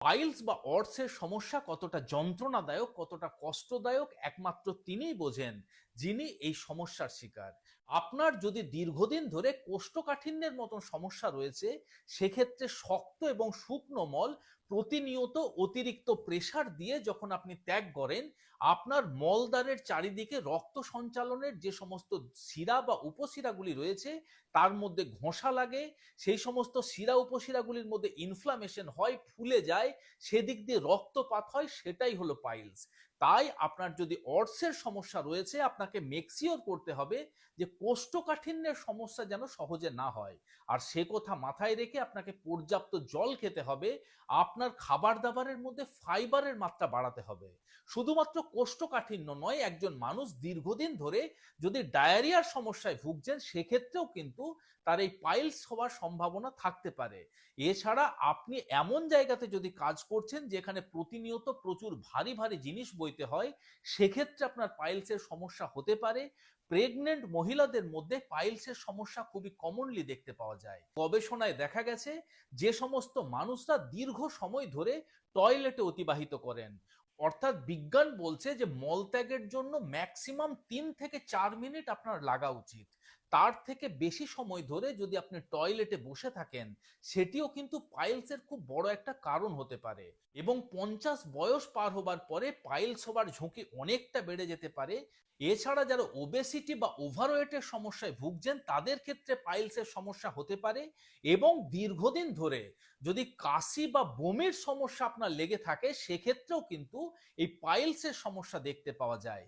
Piles বা অর্সের সমস্যা কতটা যন্ত্রণাদায়ক, কতটা কষ্টদায়ক একমাত্র তিনিই বোঝেন যিনি এই সমস্যার শিকার। আপনার যদি দীর্ঘদিন ধরে কোষ্ঠকাঠিন্যের মতন সমস্যা রয়েছে, সেক্ষেত্রে শক্ত এবং শুকনো মল প্রতিনিয়ত অতিরিক্ত প্রেসার দিয়ে যখন আপনি ত্যাগ করেন, আপনার মলদ্বারের চারিদিকে রক্ত সঞ্চালনের যে সমস্ত শিরা বা উপশিরাগুলি রয়েছে তার মধ্যে ঘষা লাগে, সেই সমস্ত শিরা উপশিরাগুলির মধ্যে ইনফ্লামেশন হয়, ফুলে যায়, সেদিক দিয়ে রক্তপাত হয়, সেটাই হলো পাইলস। তাই আপনার যদি অর্সের সমস্যা রয়েছে, আপনাকে মেকসিওর করতে হবে যে কোষ্ঠকাঠিন্যের সমস্যা যেন সহজে না হয়। আর সে কথা মাথায় রেখে আপনাকে পর্যাপ্ত জল খেতে হবে। আপনার খাবার দাবারের মধ্যে ফাইবারের মাত্রা বাড়াতে হবে। শুধুমাত্র কোষ্ঠকাঠিন্য নয়, একজন মানুষ দীর্ঘদিন ধরে যদি ডায়রিয়ার সমস্যায় ভুগছেন, সেক্ষেত্রেও কিন্তু তার এই পাইলস হওয়ার সম্ভাবনা থাকতে পারে। এছাড়া আপনি এমন জায়গাতে যদি কাজ করছেন যেখানে প্রতিনিয়ত প্রচুর ভারী ভারী জিনিস বইতে হয়, সেক্ষেত্রে আপনার পাইলসের সমস্যা হতে পারে। প্রেগনেন্ট মহিলাদের মধ্যে পাইলসের সমস্যা খুবই কমনলি দেখতে পাওয়া যায়। গবেষণায় দেখা গেছে যে সমস্ত মানুষরা দীর্ঘ সময় ধরে টয়লেটে অতিবাহিত করেন, অর্থাৎ বিজ্ঞান বলছে যে মলত্যাগের জন্য ম্যাক্সিমাম 3 থেকে 4 মিনিট আপনার লাগা উচিত, তার থেকে বেশি সময় ধরে যদি আপনি টয়লেটে বসে থাকেন, সেটিও কিন্তু পাইলসের খুব বড় একটা কারণ হতে পারে। এবং 50 বয়স পার হবার পরে পাইলস হবার ঝুঁকি অনেকটা বেড়ে যেতে পারে। এছাড়া যারা ওবেসিটি বা ওভারওয়েটের সমস্যায় ভুগছেন, তাদের ক্ষেত্রে পাইলসের সমস্যা হতে পারে। এবং দীর্ঘদিন ধরে যদি কাশি বা বমির সমস্যা আপনার লেগে থাকে, সেক্ষেত্রেও কিন্তু এই পাইলসের সমস্যা দেখতে পাওয়া যায়।